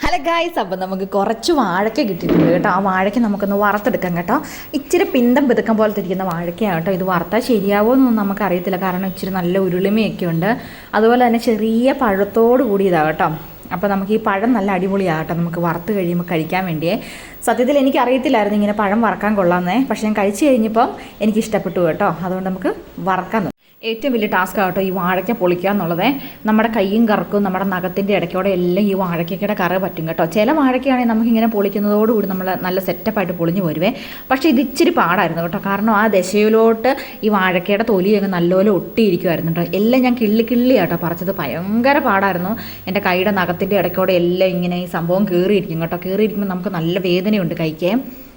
Hello guys, അപ്പോൾ നമുക്ക് കുറച്ച് വാഴയ്ക്ക കിട്ടിയിട്ടുണ്ട് കേട്ടോ. ആ വാഴയ്ക്ക് നമുക്കൊന്ന് വറുത്തെടുക്കാം കേട്ടോ. ഇച്ചിരി പിന്തം പിതുക്കം പോലത്തെ ഇരിക്കുന്ന വാഴയ്ക്കയാണ് കേട്ടോ. ഇത് വറുത്താൽ ശരിയാവോ എന്നൊന്നും നമുക്കറിയത്തില്ല, കാരണം ഇച്ചിരി നല്ല ഉരുളിമയൊക്കെ ഉണ്ട്. അതുപോലെ തന്നെ ചെറിയ പഴത്തോട് കൂടി ഇതാണ് കേട്ടോ. അപ്പോൾ നമുക്ക് ഈ പഴം നല്ല അടിപൊളിയാകട്ടോ, നമുക്ക് വറുത്ത് കഴിയുമ്പോൾ കഴിക്കാൻ വേണ്ടിയേ. സത്യത്തിൽ എനിക്ക് അറിയത്തില്ലായിരുന്നു ഇങ്ങനെ പഴം വറക്കാൻ കൊള്ളാമെന്നേ, പക്ഷേ ഞാൻ കഴിച്ച് കഴിഞ്ഞപ്പം എനിക്ക് ഇഷ്ടപ്പെട്ടു കേട്ടോ. അതുകൊണ്ട് നമുക്ക് വറക്കാൻ ഏറ്റവും വലിയ ടാസ്ക് ആകട്ടോ ഈ വാഴയ്ക്ക പൊളിക്കുക എന്നുള്ളത്. നമ്മുടെ കൈയും കറക്കും, നമ്മുടെ നഖത്തിൻ്റെ ഇടയ്ക്കോടെ എല്ലാം ഈ വാഴയ്ക്കയുടെ കറ പറ്റും കേട്ടോ. ചില വാഴയ്ക്കാണെങ്കിൽ നമുക്കിങ്ങനെ പൊളിക്കുന്നതോടുകൂടി നമ്മൾ നല്ല സെറ്റപ്പായിട്ട് പൊളിഞ്ഞു പോരുവേ. പക്ഷേ ഇത് ഇച്ചിരി പാടായിരുന്നു കേട്ടോ, കാരണം ആ ദശയിലോട്ട് ഈ വാഴയ്ക്കയുടെ തൊലിയൊക്കെ നല്ലപോലെ ഒട്ടിയിരിക്കുമായിരുന്നു കേട്ടോ. എല്ലാം ഞാൻ കിള്ളി കേട്ടോ പറിച്ചത്. ഭയങ്കര പാടായിരുന്നു. എൻ്റെ കൈയുടെ നഖത്തിൻ്റെ ഇടയ്ക്കോടെ എല്ലാം ഇങ്ങനെ ഈ സംഭവം കയറിയിരിക്കും കേട്ടോ. കയറിയിരിക്കുമ്പോൾ നമുക്ക് നല്ല വേദനയുണ്ട് കൈക്ക്.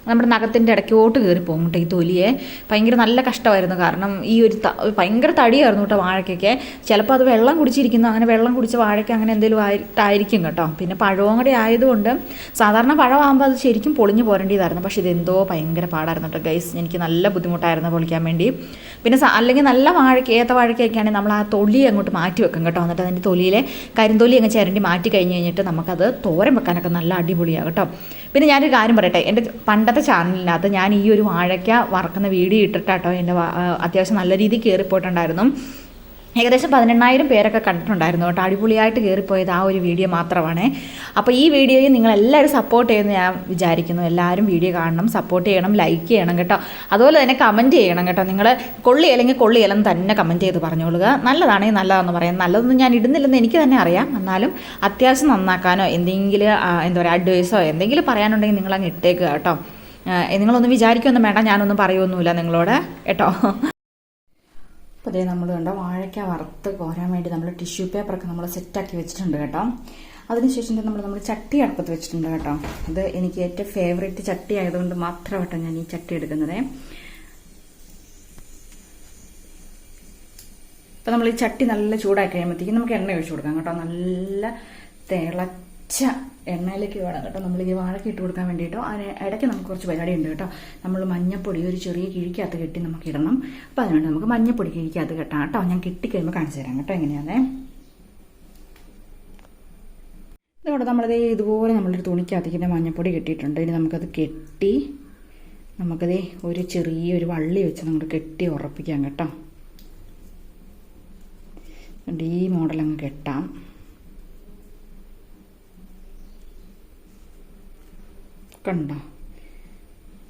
നമ്മുടെ നഖത്തിൻ്റെ ഇടയ്ക്കോട്ട് കയറി പോകും കേട്ടോ ഈ തൊലിയെ. ഭയങ്കര നല്ല കഷ്ടമായിരുന്നു, കാരണം ഈ ഒരു ഭയങ്കര തടിയായിരുന്നു കേട്ടോ വാഴയ്ക്കൊക്കെ. ചിലപ്പോൾ അത് വെള്ളം കുടിച്ചിരിക്കുന്നു, അങ്ങനെ വെള്ളം കുടിച്ച വാഴയ്ക്ക് അങ്ങനെ എന്തെങ്കിലും ആയിരിക്കും കേട്ടോ. പിന്നെ പഴവും കൂടെ ആയതുകൊണ്ട് സാധാരണ പഴമാകുമ്പോൾ അത് ശരിക്കും പൊളിഞ്ഞു പോരേണ്ടതായിരുന്നു. പക്ഷേ ഇതെന്തോ ഭയങ്കര പാടായിരുന്നു കേട്ടോ ഗൈസ്. എനിക്ക് നല്ല ബുദ്ധിമുട്ടായിരുന്നു പൊളിക്കാൻ വേണ്ടി. പിന്നെ അല്ലെങ്കിൽ നല്ല വാഴയ്ക്ക്, ഏത്ത വാഴയ്ക്കൊക്കെ ആണെങ്കിൽ നമ്മൾ ആ തൊലി അങ്ങോട്ട് മാറ്റി വെക്കും കേട്ടോ. എന്നിട്ട് അതിൻ്റെ തൊലിയിലെ കരിന്തൊലി അങ്ങ് ചിരണ്ടി മാറ്റി കഴിഞ്ഞ് കഴിഞ്ഞിട്ട് നമുക്കത് തോരൻ വെക്കാനൊക്കെ നല്ല അടിപൊളിയാണ് കേട്ടോ. പിന്നെ ഞാനൊരു കാര്യം പറയട്ടെ, എൻ്റെ പണ്ടത്തെ ചാനലിനകത്ത് ഞാൻ ഈ ഒരു വാഴയ്ക്ക വറക്കുന്ന വീഡിയോ ഇട്ടിട്ടാട്ടോ എൻ്റെ അത്യാവശ്യം നല്ല രീതിയിൽ കയറിപ്പോയിട്ടുണ്ടായിരുന്നു. ഏകദേശം 18,000 പേരൊക്കെ കണ്ടിട്ടുണ്ടായിരുന്നു കേട്ടോ. അടിപൊളിയായിട്ട് കയറിപ്പോയത് ആ ഒരു വീഡിയോ മാത്രമാണ്. അപ്പോൾ ഈ വീഡിയോയിൽ നിങ്ങളെല്ലാവരും സപ്പോർട്ട് ചെയ്യുമെന്ന് ഞാൻ വിചാരിക്കുന്നു. എല്ലാവരും വീഡിയോ കാണണം, സപ്പോർട്ട് ചെയ്യണം, ലൈക്ക് ചെയ്യണം കേട്ടോ. അതുപോലെ തന്നെ കമൻറ്റ് ചെയ്യണം കേട്ടോ. നിങ്ങൾ കൊള്ളിയല്ലെന്ന് തന്നെ കമൻറ്റ് ചെയ്ത് പറഞ്ഞോളുക. നല്ലതാണെങ്കിൽ നല്ലതാണെന്ന് പറയാം. നല്ലതൊന്നും ഞാൻ ഇടുന്നില്ലെന്ന് എനിക്ക് തന്നെ അറിയാം. എന്നാലും അത്യാവശ്യം നന്നാക്കാനോ എന്തെങ്കിലും എന്താ പറയുക അഡ്വൈസോ എന്തെങ്കിലും പറയാനുണ്ടെങ്കിൽ നിങ്ങളങ്ങ് ഇട്ടേക്കുക കേട്ടോ. നിങ്ങളൊന്നും വിചാരിക്കൊന്നും വേണ്ട, ഞാനൊന്നും പറയുമൊന്നുമില്ല നിങ്ങളോട് കേട്ടോ. അപ്പോൾ അതേ നമ്മൾ കണ്ടോ വാഴയ്ക്ക വറുത്ത് കോരാൻ വേണ്ടി നമ്മൾ ടിഷ്യൂ പേപ്പറൊക്കെ നമ്മൾ സെറ്റാക്കി വെച്ചിട്ടുണ്ട് കേട്ടോ. അതിനുശേഷം നമ്മൾ ചട്ടി അടുപ്പത്ത് വെച്ചിട്ടുണ്ട് കേട്ടോ. ഇത് എനിക്ക് ഏറ്റവും ഫേവറേറ്റ് ചട്ടി ആയതുകൊണ്ട് മാത്രമായിട്ടാണ് ഞാൻ ഈ ചട്ടി എടുക്കുന്നത്. അപ്പോൾ നമ്മൾ ഈ ചട്ടി നല്ല ചൂടാക്കി കഴിയുമ്പോഴത്തേക്കും നമുക്ക് എണ്ണ ഒഴിച്ചു കൊടുക്കാം കേട്ടോ. നല്ല തിളച്ച എണ്ണയിലേക്ക് വേണം കേട്ടോ നമ്മൾ ഈ വാഴയ്ക്ക് ഇട്ട് കൊടുക്കാൻ വേണ്ടിയിട്ടോ. അതിന് ഇടയ്ക്ക് നമുക്ക് കുറച്ച് പരിപാടി ഉണ്ട് കേട്ടോ. നമ്മൾ മഞ്ഞപ്പൊടി ഒരു ചെറിയ കിഴിക്കകത്ത് കെട്ടി നമുക്ക് ഇടണം. അപ്പോൾ അതിനുവേണ്ടി നമുക്ക് മഞ്ഞപ്പൊടി കിഴിക്കകത്ത് കെട്ടാം കേട്ടോ. ഞാൻ കെട്ടിക്കഴിയുമ്പോൾ കാണിച്ചു തരാം കേട്ടോ എങ്ങനെയാണേ. ഇതോടെ നമ്മളത് ഇതുപോലെ നമ്മളൊരു തുണിക്കകത്തേക്ക് മഞ്ഞപ്പൊടി കെട്ടിയിട്ടുണ്ട്. ഇനി നമുക്കത് കെട്ടി നമുക്കത് ഒരു ചെറിയൊരു വള്ളി വെച്ച് നമുക്ക് കെട്ടി ഉറപ്പിക്കാം കേട്ടോ. ഈ മോഡൽ അങ്ങ് കെട്ടാം. കണ്ടോ,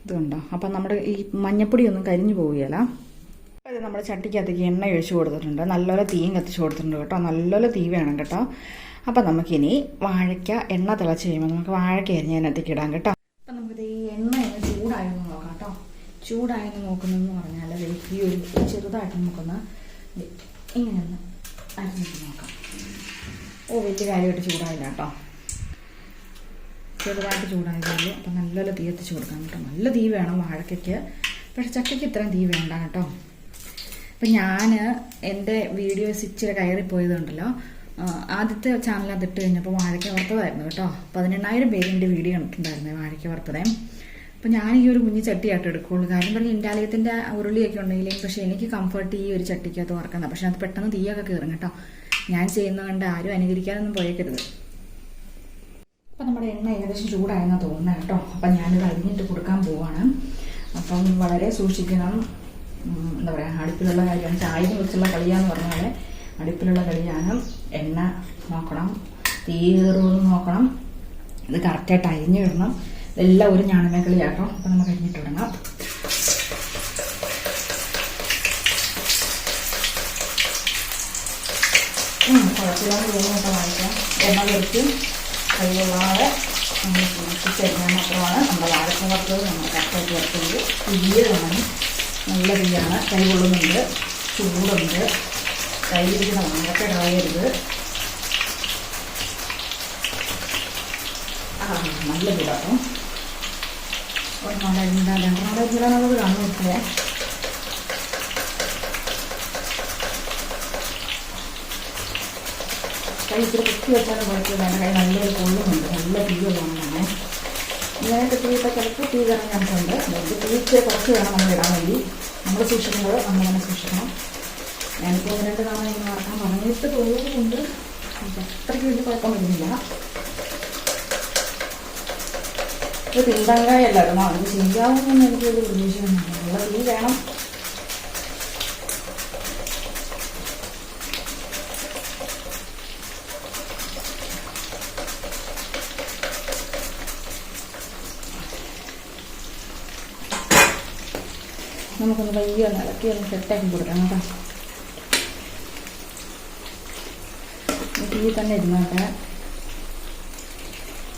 ഇത് കണ്ടോ. അപ്പം നമ്മുടെ ഈ മഞ്ഞപ്പൊടി ഒന്നും കരിഞ്ഞു പോവുകയില്ല. അത് നമ്മുടെ ചട്ടിക്കകത്തേക്ക് എണ്ണ ഒഴിച്ചു കൊടുത്തിട്ടുണ്ട്. നല്ലപോലെ തീയും കത്തിച്ച് കൊടുത്തിട്ടുണ്ട് കേട്ടോ. നല്ലപോലെ തീ വേണം കേട്ടോ. അപ്പം നമുക്കിനി വാഴയ്ക്ക എണ്ണ തിളച്ച് കഴിയുമ്പോൾ നമുക്ക് വാഴയ്ക്ക അരിഞ്ഞതിനകത്തേക്ക് ഇടാം കേട്ടോ. അപ്പം നമുക്കിത് ഈ എണ്ണ ഒന്ന് ചൂടായെന്ന് നോക്കാം കേട്ടോ. ചൂടായെന്ന് നോക്കുന്നതെന്ന് പറഞ്ഞാൽ ഈ ഒരു ചെറുതായിട്ട് നമുക്കൊന്ന് ഇങ്ങനെ ഒന്ന് അരിഞ്ഞിട്ട് നോക്കാം. വലിയ കാര്യമായിട്ട് ചൂടായില്ല കേട്ടോ. ചെറുതായിട്ട് ചൂടായതുള്ളൂ. അപ്പം നല്ലപോലെ തീ എത്തിച്ച് കൊടുക്കാം കേട്ടോ. നല്ല തീ വേണം വാഴയ്ക്കയ്ക്ക്, പക്ഷെ ചക്കയ്ക്ക് ഇത്രയും തീ വേണ്ട കേട്ടോ. അപ്പം ഞാൻ എൻ്റെ വീഡിയോസ് ഇച്ചിരി കയറിപ്പോയതുണ്ടല്ലോ. ആദ്യത്തെ ചാനലിനകത്ത് ഇട്ട് കഴിഞ്ഞപ്പോൾ വാഴയ്ക്ക വറുത്തതായിരുന്നു കേട്ടോ. 18,000 പേരിൻ്റെ വീഡിയോ കണ്ടിട്ടുണ്ടായിരുന്നു വാഴയ്ക്ക വറുത്തതേ. അപ്പം ഞാൻ ഈ ഒരു കുഞ്ഞു ചട്ടിയായിട്ട് എടുക്കുകയുള്ളൂ. കാര്യം പറഞ്ഞാൽ ഇൻഡാലിയത്തിൻ്റെ ഉരുളിയൊക്കെ ഉണ്ടെങ്കിൽ പക്ഷേ എനിക്ക് കംഫർട്ട് ഈ ഒരു ചട്ടിക്കകത്ത് വറക്കുന്നത്. പക്ഷെ അത് പെട്ടെന്ന് തീയൊക്കെ കയറും കേട്ടോ. ഞാൻ ചെയ്യുന്നത് കണ്ട് ആരും അനുകരിക്കാനൊന്നും പോയേക്കരുത്. അപ്പം നമ്മുടെ എണ്ണ ഏകദേശം ചൂടായെന്ന് തോന്നുന്നത് കേട്ടോ. അപ്പം ഞാനിത് അരിഞ്ഞിട്ട് കൊടുക്കാൻ പോവാണ്. അപ്പം വളരെ സൂക്ഷിക്കണം. എന്താ പറയുക, അടുപ്പിലുള്ള കാര്യമാണ്. ചായയെ കുറിച്ചുള്ള കളിയാന്ന് പറഞ്ഞാൽ അടുപ്പിലുള്ള കളിയാണ്. എണ്ണ നോക്കണം, തീ കയറുമെന്ന് നോക്കണം, ഇത് കറക്റ്റായിട്ട് അരിഞ്ഞിടണം. ഇതെല്ലാം ഒരു ഞാണമേ കളിയാട്ടോ. അപ്പം നമുക്ക് അരിഞ്ഞിട്ടിടണം. കുഴപ്പമില്ലാന്ന് തോന്നുന്നു വാങ്ങിക്കാം. എണ്ണ വെച്ച് കൈകൊള്ളാതെ നമ്മൾ സൂക്ഷിച്ചരിഞ്ഞാൽ മാത്രമാണ് നമ്മുടെ വാഴയ്ക്ക വറുത്തത് നമ്മൾ കറക്റ്റായിട്ട് വറുത്തത്. തീരെ വേണം, നല്ല തീയാണ്. കൈ കൊള്ളുന്നുണ്ട്, ചൂടുണ്ട്, കയ്യിലിരിക്കുന്ന വാഴയ്ക്ക കളയരുത്. നല്ല ചൂടാട്ടോ. ഒരെണ്ണം രണ്ടെണ്ണം ചൂടാനുള്ളത് കാണുന്നില്ലേ. കൈ ഇത്തിരി കുത്തി വെച്ചാലും കുഴപ്പമില്ല. എൻ്റെ കൈ നല്ലൊരു കൊള്ളുന്നുണ്ട്, നല്ല തീയുള്ളതാണ്. ഇങ്ങനെയൊക്കെ തീയിട്ട ചിലപ്പോൾ തീ കയറാൻ ചാൻസുണ്ട്. തീച്ച് കുറച്ച് വേണം നമ്മൾ ഇടാൻ വേണ്ടി. നമ്മൾ സൂക്ഷിക്കുന്നത് നമ്മൾ തന്നെ സൂക്ഷിക്കണം. ഞാനിപ്പോൾ 1-2 തവണ ഇങ്ങനെ വറക്കാൻ പറഞ്ഞിട്ട് തോന്നുന്നുണ്ട്. അത്രയ്ക്ക് വലിയ കുഴപ്പം വരുന്നില്ല. ഇത് തിന്തങ്കായല്ലായിരുന്നു, അത് ശരിയാവുമെന്ന് എനിക്കൊരു പ്രതീക്ഷയൊന്നുമില്ല. ഉള്ള തീ വേണം. നമുക്കൊന്ന് പയ്യെ ഒന്ന് ഇളക്കി ഒന്ന് സെറ്റാക്കി കൊടുക്കണം കേട്ടോ. തീ തന്നെ ഇരുന്നോട്ടെ.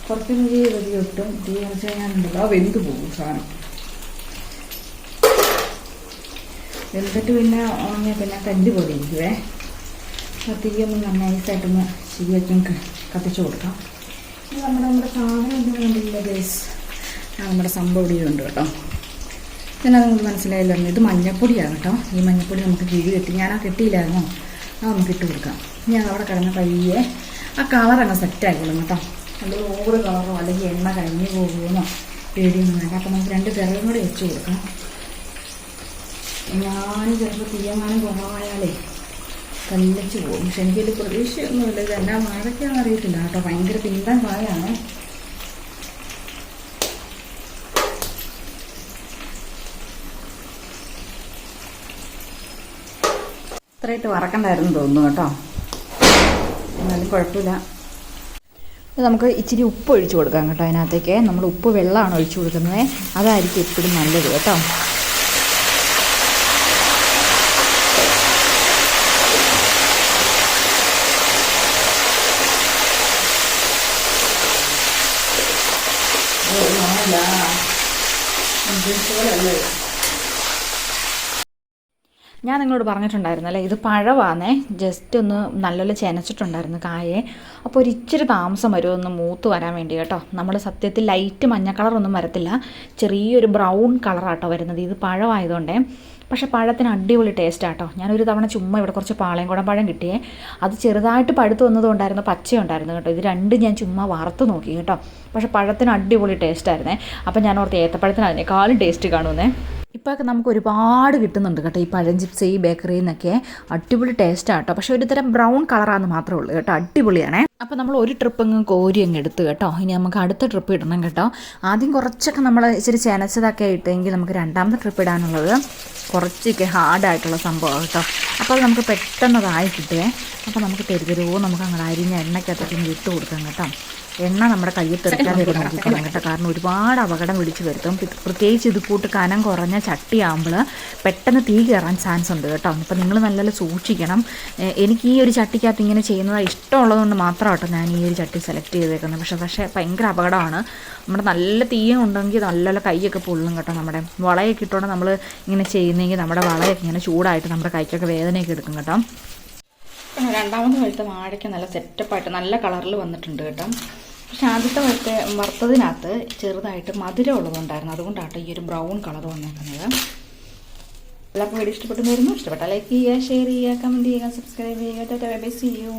കുറച്ച് തീ വെടി കിട്ടും. തീ കുറച്ച് കഴിഞ്ഞാലുണ്ടല്ലോ വെന്ത് പോകും സാധനം. വെന്തിട്ട് പിന്നെ ഉണങ്ങിയാൽ പിന്നെ കല്ല് പോലെ ഇരിക്കുവേ. ആ തീയൊന്ന് നൈസായിട്ടൊന്ന് ശരിയാക്കി കത്തിച്ച് കൊടുക്കാം. നമ്മുടെ സാധനം എന്തെങ്കിലും ബേസ് നമ്മുടെ സംഭവം ഇടിയുണ്ട് കേട്ടോ. ഇതിനകത്ത് നമുക്ക് മനസ്സിലായില്ലോ, ഇത് മഞ്ഞപ്പൊടിയാണ് കേട്ടോ. ഈ മഞ്ഞപ്പൊടി നമുക്ക് കിഴി കെട്ടി, ഞാൻ ആ കെട്ടിയില്ലായിരുന്നോ, അത് നമുക്ക് ഇട്ട് കൊടുക്കാം. ഞാൻ അവിടെ കിടന്ന പയ്യെ ആ കളറങ്ങ് സെറ്റായിക്കോളും കേട്ടോ. അല്ലെങ്കിൽ ഓവർ കളറോ അല്ലെങ്കിൽ എണ്ണ കഴിഞ്ഞ് പോകുമെന്നോ പേടിയൊന്നും വേണ്ട. അപ്പം നമുക്ക് 2 വിറകും കൂടെ വെച്ച് കൊടുക്കാം. ഞാൻ ചിലപ്പോൾ തീയമാനം കുറവായാലേ കല്ലിച്ച് പോകും. പക്ഷെ എനിക്കൊരു പ്രതീക്ഷയൊന്നുമില്ല. ഇത് എന്നാ വാഴയ്ക്കാന്ന് അറിയത്തില്ല കേട്ടോ. ഭയങ്കര പിന്തം കായാണ്. ഇത്രയായിട്ട് വറക്കണ്ടായിരുന്നു തോന്നുന്നു കേട്ടോ. എന്നാലും കുഴപ്പമില്ല. നമുക്ക് ഇച്ചിരി ഉപ്പ് ഒഴിച്ചു കൊടുക്കാം കേട്ടോ. അതിനകത്തേക്ക് നമ്മൾ ഉപ്പ് വെള്ളമാണ് ഒഴിച്ചു കൊടുക്കുന്നത്. അതായിരിക്കും എപ്പോഴും നല്ലത് കേട്ടോ. ഞാൻ നിങ്ങളോട് പറഞ്ഞിട്ടുണ്ടായിരുന്നല്ലേ, ഇത് പഴമാണേ. ജസ്റ്റ് ഒന്ന് നല്ലപോലെ ചെനച്ചിട്ടുണ്ടായിരുന്നു കായെ. അപ്പോൾ ഒരു ഇച്ചിരി താമസം വരും ഒന്ന് മൂത്ത് വരാൻ വേണ്ടി കേട്ടോ. നമ്മൾ സത്യത്തിൽ ലൈറ്റ് മഞ്ഞ കളറൊന്നും വരത്തില്ല, ചെറിയൊരു ബ്രൗൺ കളറാട്ടോ വരുന്നത്. ഇത് പഴമായതുകൊണ്ടേ. പക്ഷേ പഴത്തിന് അടിപൊളി ടേസ്റ്റാട്ടോ. ഞാനൊരു തവണ ചുമ്മാ ഇവിടെ കുറച്ച് പാളയംകുടം പഴം കിട്ടിയേ. അത് ചെറുതായിട്ട് പഴുത്ത് വന്നതുകൊണ്ടായിരുന്നു, പച്ചയുണ്ടായിരുന്നു കേട്ടോ. ഇത് രണ്ടും ഞാൻ ചുമ്മാ വറുത്ത് നോക്കി കേട്ടോ. പക്ഷേ പഴത്തിന് അടിപൊളി ടേസ്റ്റായിരുന്നേ. അപ്പം ഞാൻ ഓർത്ത് ഏത്തപ്പഴത്തിന് അതിനേക്കാളും ടേസ്റ്റ് കാണുമെന്നേ. ഇപ്പോഴൊക്കെ നമുക്ക് ഒരുപാട് കിട്ടുന്നുണ്ട് കേട്ടോ ഈ പഴം ചിപ്സ് ഈ ബേക്കറിയിൽ നിന്നൊക്കെ. അടിപൊളി ടേസ്റ്റാണ് കേട്ടോ. പക്ഷേ ഒരു തരം ബ്രൗൺ കളറാണെന്ന് മാത്രമേ ഉള്ളൂ കേട്ടോ. അടിപൊളിയാണേ. അപ്പോൾ നമ്മൾ ഒരു ട്രിപ്പ് അങ്ങ് കോരി അങ്ങ് എടുത്ത് കേട്ടോ. ഇനി നമുക്ക് അടുത്ത ട്രിപ്പ് ഇടണം കേട്ടോ. ആദ്യം കുറച്ചൊക്കെ നമ്മൾ ഇച്ചിരി ചെനച്ചതൊക്കെ ഇട്ടെങ്കിൽ നമുക്ക് രണ്ടാമത്തെ ട്രിപ്പ് ഇടാനുള്ളത് കുറച്ചൊക്കെ ഹാർഡായിട്ടുള്ള സംഭവമാണ് കേട്ടോ. അപ്പോൾ അത് നമുക്ക് പെട്ടെന്നതായി കിട്ടുവേ. അപ്പോൾ നമുക്ക് തെരുതരോ നമുക്ക് അങ്ങനെ അരിഞ്ഞ എണ്ണയ്ക്കകത്തേക്ക് ഇട്ട് കൊടുക്കാം കേട്ടോ. എണ്ണ നമ്മുടെ കയ്യിൽ തെറിക്കാതെ നോക്കിക്കണം കേട്ടോ. കാരണം ഒരുപാട് അപകടം വിളിച്ച് വരുത്തും. പ്രത്യേകിച്ച് ഇത് കൂട്ട് കനം കുറഞ്ഞ ചട്ടിയാകുമ്പോൾ പെട്ടെന്ന് തീ കയറാൻ ചാൻസ് ഉണ്ട് കേട്ടോ. അപ്പോൾ നിങ്ങൾ നല്ലപോലെ സൂക്ഷിക്കണം. എനിക്ക് ഈ ഒരു ചട്ടിക്കകത്ത് ഇങ്ങനെ ചെയ്യുന്നത് ഇഷ്ടമുള്ളതുകൊണ്ട് മാത്രം കേട്ടോ ഞാൻ ഈ ഒരു ചട്ടി സെലക്ട് ചെയ്തേക്കുന്നത്. പക്ഷേ ഭയങ്കര അപകടമാണ്. നമ്മുടെ നല്ല തീയും ഉണ്ടെങ്കിൽ നല്ലപോലെ കൈയൊക്കെ പൊള്ളും കേട്ടോ. നമ്മുടെ വളയൊക്കെ ഇട്ടുകൊണ്ട് നമ്മൾ ഇങ്ങനെ ചെയ്യുന്നെങ്കിൽ നമ്മുടെ വളയൊക്കെ ഇങ്ങനെ ചൂടായിട്ട് നമ്മുടെ കൈക്കൊക്കെ വേദനയൊക്കെ എടുക്കും കേട്ടോ. രണ്ടാമത്തെ വഴുത്ത വാഴയ്ക്ക് നല്ല സെറ്റപ്പായിട്ട് നല്ല കളറിൽ വന്നിട്ടുണ്ട് കേട്ടോ. പക്ഷെ ആദ്യത്തെ വറുത്തതിനകത്ത് ചെറുതായിട്ട് മധുരം ഉള്ളതുണ്ടായിരുന്നു. അതുകൊണ്ടാട്ടോ ഈ ഒരു ബ്രൗൺ കളർ വന്നേക്കുന്നത്. എല്ലാവർക്കും വീഡിയോ ഇഷ്ടപ്പെട്ടു വരുന്നു. ഇഷ്ടപ്പെട്ടാൽ ലൈക്ക് ചെയ്യുക, ഷെയർ ചെയ്യുക, കമൻറ്റ് ചെയ്യുക, സബ്സ്ക്രൈബ് ചെയ്യുക. Tata bye bye, see U.